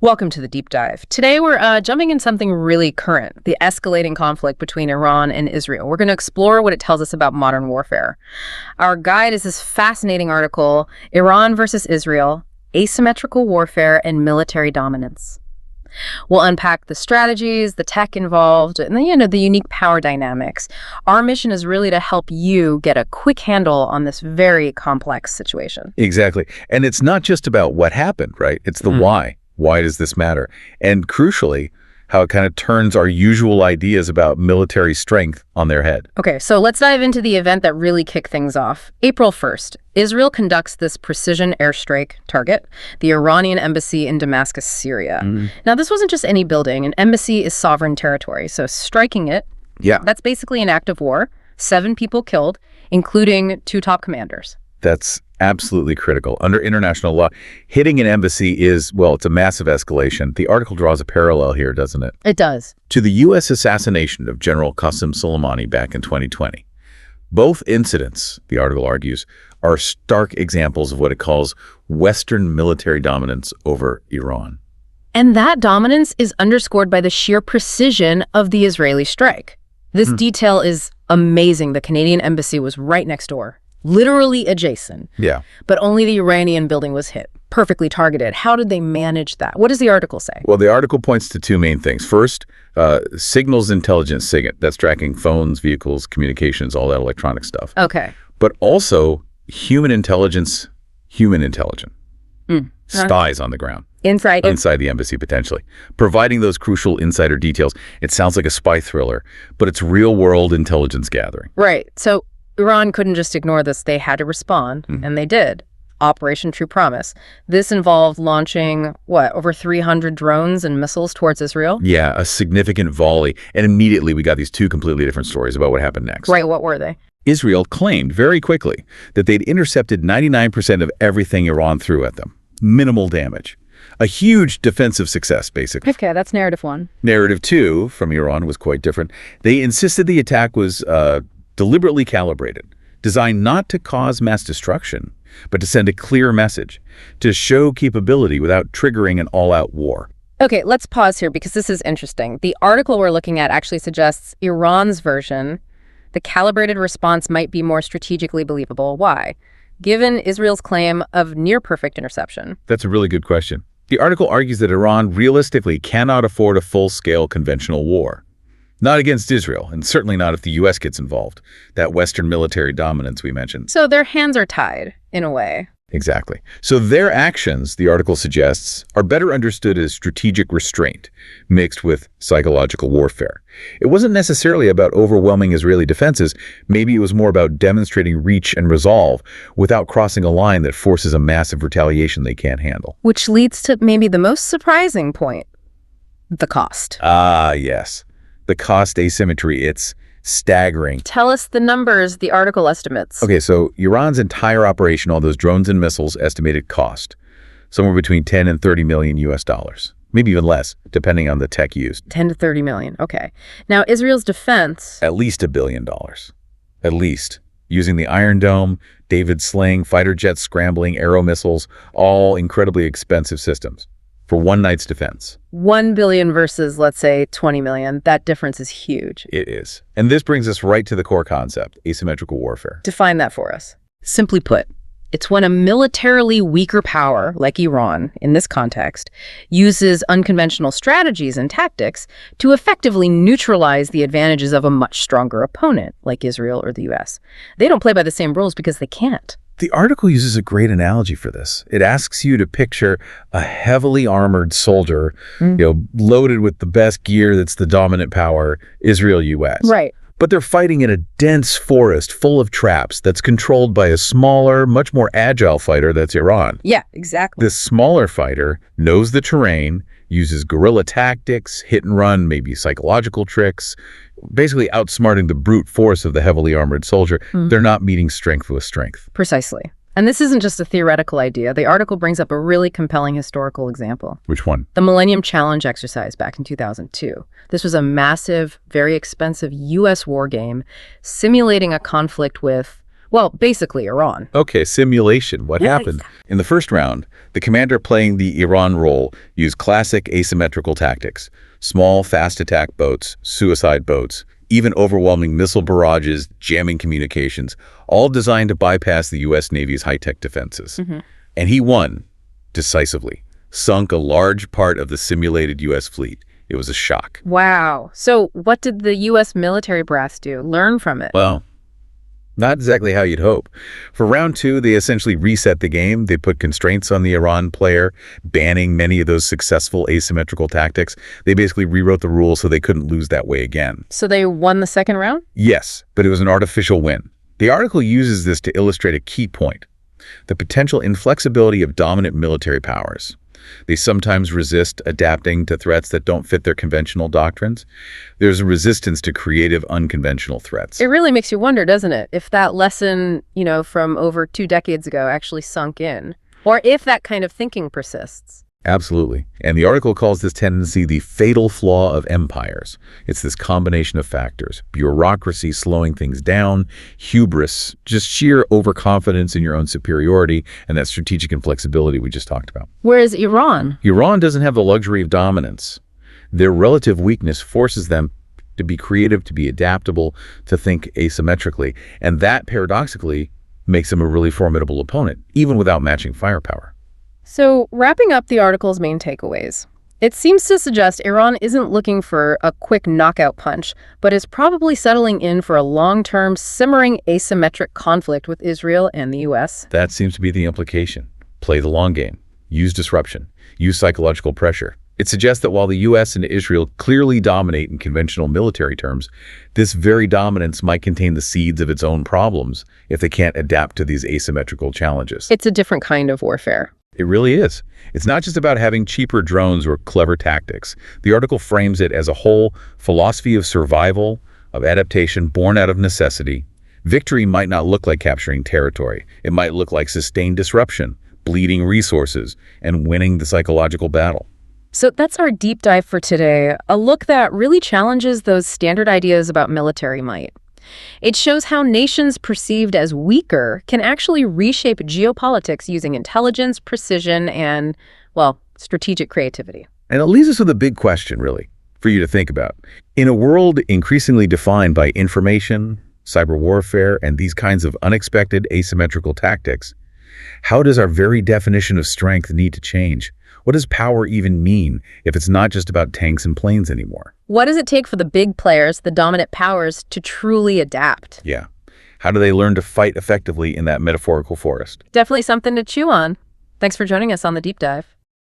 Welcome to the deep dive. Today we're jumping in something really current, the escalating conflict between Iran and Israel. We're going to explore what it tells us about modern warfare. Our guide is this fascinating article, Iran versus Israel, Asymmetrical Warfare and Military Dominance. We'll unpack the strategies, the tech involved, and the unique power dynamics. Our mission is really to help you get a quick handle on this very complex situation. Exactly. And it's not just about what happened, right? It's the why. Why does this matter? And crucially, how it kind of turns our usual ideas about military strength on their head. Okay, so let's dive into the event that really kicked things off. April 1st, Israel conducts this precision airstrike target, the Iranian embassy in Damascus, Syria. Now, this wasn't just any building. An embassy is sovereign territory, so striking it, that's basically an act of war. 7 people killed, including 2 top commanders. That's absolutely critical. Under international law, hitting an embassy is, well, it's a massive escalation. The article draws a parallel here, doesn't it? It does. To the U.S. assassination of General Qasem Soleimani back in 2020. Both incidents, the article argues, are stark examples of what it calls Western military dominance over Iran. And that dominance is underscored by the sheer precision of the Israeli strike. This detail is amazing. The Canadian embassy was right next door. Literally adjacent. Yeah. But only the Iranian building was hit. Perfectly targeted. How did they manage that? What does the article say? Well, the article points to 2 main things. First, signals intelligence, SIGINT. That's tracking phones, vehicles, communications, all that electronic stuff. Okay. But also human intelligence, spies on the ground. Inside the embassy, potentially. Providing those crucial insider details. It sounds like a spy thriller, but it's real-world intelligence gathering. Right. So Iran couldn't just ignore this. They had to respond, and they did. Operation True Promise. This involved launching, over 300 drones and missiles towards Israel? Yeah, a significant volley. And immediately we got these 2 completely different stories about what happened next. Right, what were they? Israel claimed very quickly that they'd intercepted 99% of everything Iran threw at them. Minimal damage. A huge defensive success, basically. Okay, that's narrative 1. Narrative 2 from Iran was quite different. They insisted the attack was deliberately calibrated, designed not to cause mass destruction, but to send a clear message, to show capability without triggering an all-out war. Okay, let's pause here because this is interesting. The article we're looking at actually suggests Iran's version, the calibrated response, might be more strategically believable. Why? Given Israel's claim of near-perfect interception. That's a really good question. The article argues that Iran realistically cannot afford a full-scale conventional war. Not against Israel, and certainly not if the U.S. gets involved, that Western military dominance we mentioned. So their hands are tied, in a way. Exactly. So their actions, the article suggests, are better understood as strategic restraint, mixed with psychological warfare. It wasn't necessarily about overwhelming Israeli defenses. Maybe it was more about demonstrating reach and resolve without crossing a line that forces a massive retaliation they can't handle. Which leads to maybe the most surprising point, the cost. Ah, yes. The cost asymmetry, it's staggering. Tell us the numbers the article estimates. Okay, so Iran's entire operation, all those drones and missiles, estimated cost somewhere between 10 and 30 million US dollars. Maybe even less, depending on the tech used. 10 to 30 million, okay. Now, Israel's defense... At least $1 billion. At least. Using the Iron Dome, David Sling, fighter jets scrambling, aero missiles, all incredibly expensive systems. For one night's defense. 1 billion versus, let's say, 20 million. That difference is huge. It is. And this brings us right to the core concept, asymmetrical warfare. Define that for us. Simply put, it's when a militarily weaker power, like Iran in this context, uses unconventional strategies and tactics to effectively neutralize the advantages of a much stronger opponent, like Israel or the U.S. They don't play by the same rules because they can't. The article uses a great analogy for this. It asks you to picture a heavily armored soldier, loaded with the best gear that's the dominant power, Israel, U.S. Right. But they're fighting in a dense forest full of traps that's controlled by a smaller, much more agile fighter that's Iran. Yeah, exactly. This smaller fighter knows the terrain, uses guerrilla tactics, hit and run, maybe psychological tricks, basically outsmarting the brute force of the heavily armored soldier. They're not meeting strength with strength. Precisely. And this isn't just a theoretical idea. The article brings up a really compelling historical example. Which one? The Millennium Challenge exercise back in 2002. This was a massive, very expensive U.S. war game simulating a conflict with Well, basically Iran. Okay, simulation. What happened? In the first round, the commander playing the Iran role used classic asymmetrical tactics. Small, fast attack boats, suicide boats, even overwhelming missile barrages, jamming communications, all designed to bypass the U.S. Navy's high-tech defenses. And he won, decisively, sunk a large part of the simulated U.S. fleet. It was a shock. Wow. So what did the U.S. military brass do? Learn from it? Well, not exactly how you'd hope. For round two, they essentially reset the game. They put constraints on the Iran player, banning many of those successful asymmetrical tactics. They basically rewrote the rules so they couldn't lose that way again. So they won the second round? Yes, but it was an artificial win. The article uses this to illustrate a key point: the potential inflexibility of dominant military powers. They sometimes resist adapting to threats that don't fit their conventional doctrines. There's a resistance to creative, unconventional threats. It really makes you wonder, doesn't it, if that lesson, from over 2 decades ago actually sunk in, or if that kind of thinking persists. Absolutely. And the article calls this tendency the fatal flaw of empires. It's this combination of factors: bureaucracy slowing things down, hubris, just sheer overconfidence in your own superiority, and that strategic inflexibility we just talked about. Whereas Iran? Iran doesn't have the luxury of dominance. Their relative weakness forces them to be creative, to be adaptable, to think asymmetrically. And that, paradoxically, makes them a really formidable opponent, even without matching firepower. So, wrapping up the article's main takeaways, it seems to suggest Iran isn't looking for a quick knockout punch, but is probably settling in for a long-term, simmering asymmetric conflict with Israel and the U.S. That seems to be the implication. Play the long game. Use disruption. Use psychological pressure. It suggests that while the U.S. and Israel clearly dominate in conventional military terms, this very dominance might contain the seeds of its own problems if they can't adapt to these asymmetrical challenges. It's a different kind of warfare. It really is. It's not just about having cheaper drones or clever tactics. The article frames it as a whole philosophy of survival, of adaptation born out of necessity. Victory might not look like capturing territory. It might look like sustained disruption, bleeding resources, and winning the psychological battle. So that's our deep dive for today, a look that really challenges those standard ideas about military might. It shows how nations perceived as weaker can actually reshape geopolitics using intelligence, precision, and, well, strategic creativity. And it leaves us with a big question, really, for you to think about. In a world increasingly defined by information, cyber warfare, and these kinds of unexpected asymmetrical tactics, how does our very definition of strength need to change? What does power even mean if it's not just about tanks and planes anymore? What does it take for the big players, the dominant powers, to truly adapt? Yeah. How do they learn to fight effectively in that metaphorical forest? Definitely something to chew on. Thanks for joining us on the Deep Dive.